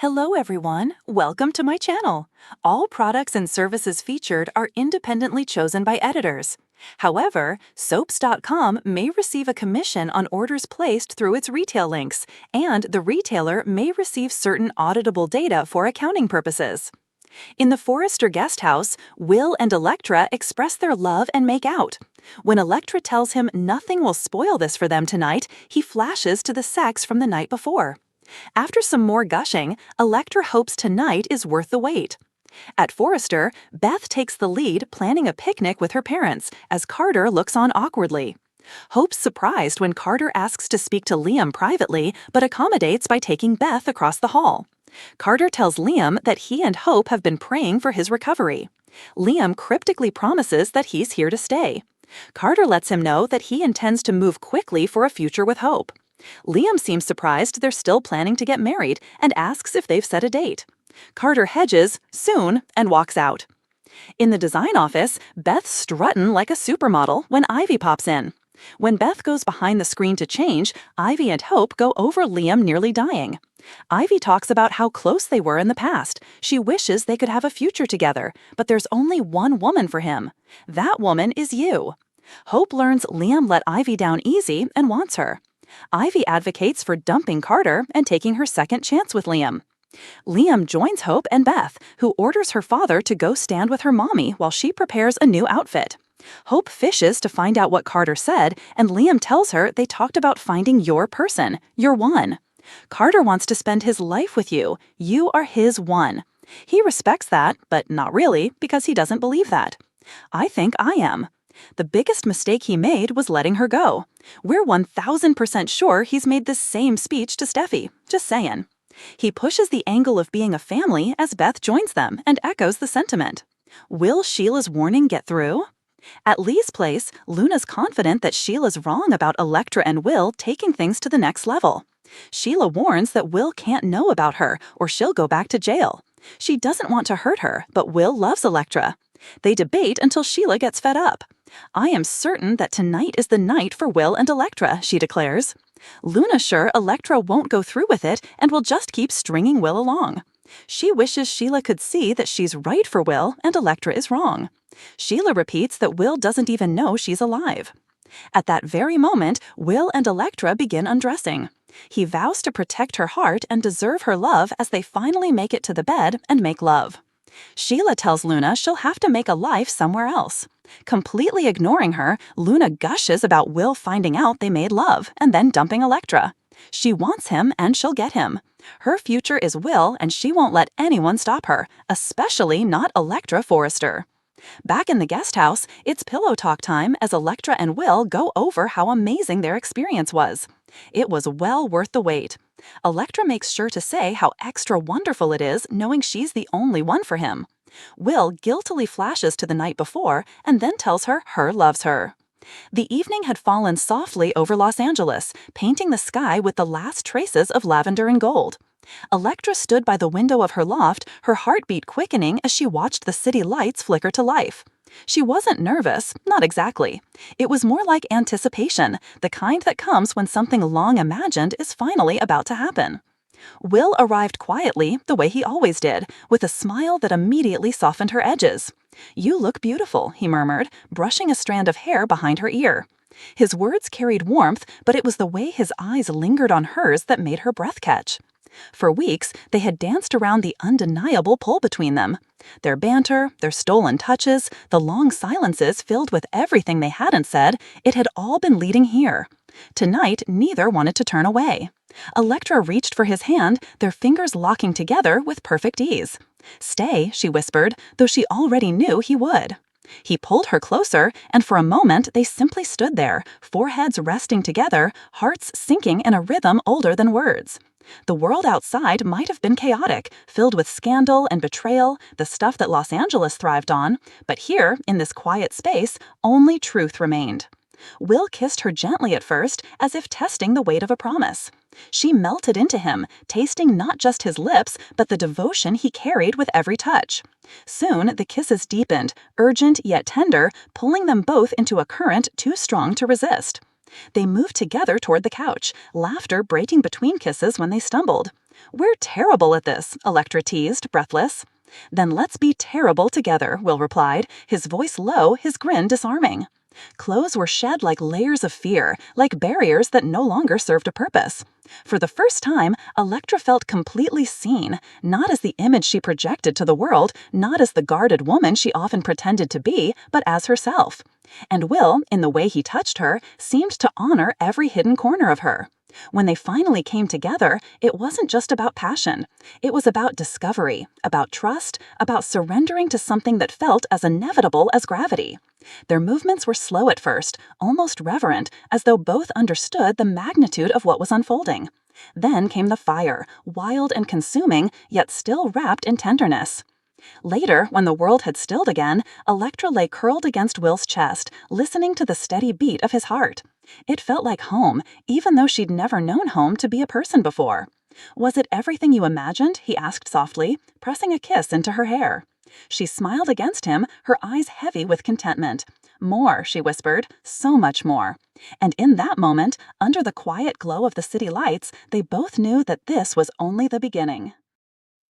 Hello everyone, welcome to my channel. All products and services featured are independently chosen by editors. However, soaps.com may receive a commission on orders placed through its retail links, and the retailer may receive certain auditable data for accounting purposes. In the Forrester guest house, Will and Electra express their love and make out. When Electra tells him nothing will spoil this for them tonight, he flashes to the sex from the night before. After some more gushing, Electra hopes tonight is worth the wait. At Forrester, Beth takes the lead planning a picnic with her parents, as Carter looks on awkwardly. Hope's surprised when Carter asks to speak to Liam privately, but accommodates by taking Beth across the hall. Carter tells Liam that he and Hope have been praying for his recovery. Liam cryptically promises that he's here to stay. Carter lets him know that he intends to move quickly for a future with Hope. Liam seems surprised they're still planning to get married and asks if they've set a date. Carter hedges, soon, and walks out. In the design office, Beth's strutting like a supermodel when Ivy pops in. When Beth goes behind the screen to change, Ivy and Hope go over Liam nearly dying. Ivy talks about how close they were in the past. She wishes they could have a future together, but there's only one woman for him. That woman is you. Hope learns Liam let Ivy down easy and wants her. Ivy advocates for dumping Carter and taking her second chance with Liam. Liam joins Hope and Beth, who orders her father to go stand with her mommy while she prepares a new outfit. Hope fishes to find out what Carter said, and Liam tells her they talked about finding your person, your one. Carter wants to spend his life with you. You are his one. He respects that, but not really, because he doesn't believe that. I think I am. The biggest mistake he made was letting her go. We're 1000% sure he's made this same speech to Steffi, just saying. He pushes the angle of being a family as Beth joins them and echoes the sentiment. Will Sheila's warning get through? At Lee's place, Luna's confident that Sheila's wrong about Electra and Will taking things to the next level. Sheila warns that Will can't know about her or she'll go back to jail. She doesn't want to hurt her, but Will loves Electra. They debate until Sheila gets fed up. I am certain that tonight is the night for Will and Electra, she declares. Luna's sure Electra won't go through with it and will just keep stringing Will along. She wishes Sheila could see that she's right for Will and Electra is wrong. Sheila repeats that Will doesn't even know she's alive. At that very moment, Will and Electra begin undressing. He vows to protect her heart and deserve her love as they finally make it to the bed and make love. Sheila tells Luna she'll have to make a life somewhere else. Completely ignoring her, Luna gushes about Will finding out they made love and then dumping Electra. She wants him and she'll get him. Her future is Will and she won't let anyone stop her, especially not Electra Forrester. Back in the guest house, it's pillow talk time as Electra and Will go over how amazing their experience was. It was well worth the wait. Electra makes sure to say how extra wonderful it is knowing she's the only one for him. Will guiltily flashes to the night before and then tells her loves her. The evening had fallen softly over Los Angeles, painting the sky with the last traces of lavender and gold. Electra stood by the window of her loft, her heartbeat quickening as she watched the city lights flicker to life. She wasn't nervous, not exactly. It was more like anticipation, the kind that comes when something long imagined is finally about to happen. Will arrived quietly, the way he always did, with a smile that immediately softened her edges. "You look beautiful," he murmured, brushing a strand of hair behind her ear. His words carried warmth, but it was the way his eyes lingered on hers that made her breath catch. For weeks, they had danced around the undeniable pull between them. Their banter, their stolen touches, the long silences filled with everything they hadn't said, it had all been leading here. Tonight, neither wanted to turn away. Electra reached for his hand, their fingers locking together with perfect ease. "Stay," she whispered, though she already knew he would. He pulled her closer, and for a moment they simply stood there, foreheads resting together, hearts sinking in a rhythm older than words. The world outside might have been chaotic, filled with scandal and betrayal, the stuff that Los Angeles thrived on, but here, in this quiet space, only truth remained. Will kissed her gently at first, as if testing the weight of a promise. She melted into him, tasting not just his lips, but the devotion he carried with every touch. Soon, the kisses deepened, urgent yet tender, pulling them both into a current too strong to resist. They moved together toward the couch, laughter breaking between kisses when they stumbled. "We're terrible at this," Electra teased, breathless. "Then let's be terrible together," Will replied, his voice low, his grin disarming. Clothes were shed like layers of fear, like barriers that no longer served a purpose. For the first time, Electra felt completely seen, not as the image she projected to the world, not as the guarded woman she often pretended to be, but as herself. And Will, in the way he touched her, seemed to honor every hidden corner of her. When they finally came together, it wasn't just about passion. It was about discovery, about trust, about surrendering to something that felt as inevitable as gravity. Their movements were slow at first, almost reverent, as though both understood the magnitude of what was unfolding. Then came the fire, wild and consuming, yet still wrapped in tenderness. Later, when the world had stilled again, Electra lay curled against Will's chest, listening to the steady beat of his heart. It felt like home, even though she'd never known home to be a person before. "Was it everything you imagined?" he asked softly, pressing a kiss into her hair. She smiled against him, her eyes heavy with contentment. "More," she whispered, "so much more." And in that moment, under the quiet glow of the city lights, they both knew that this was only the beginning.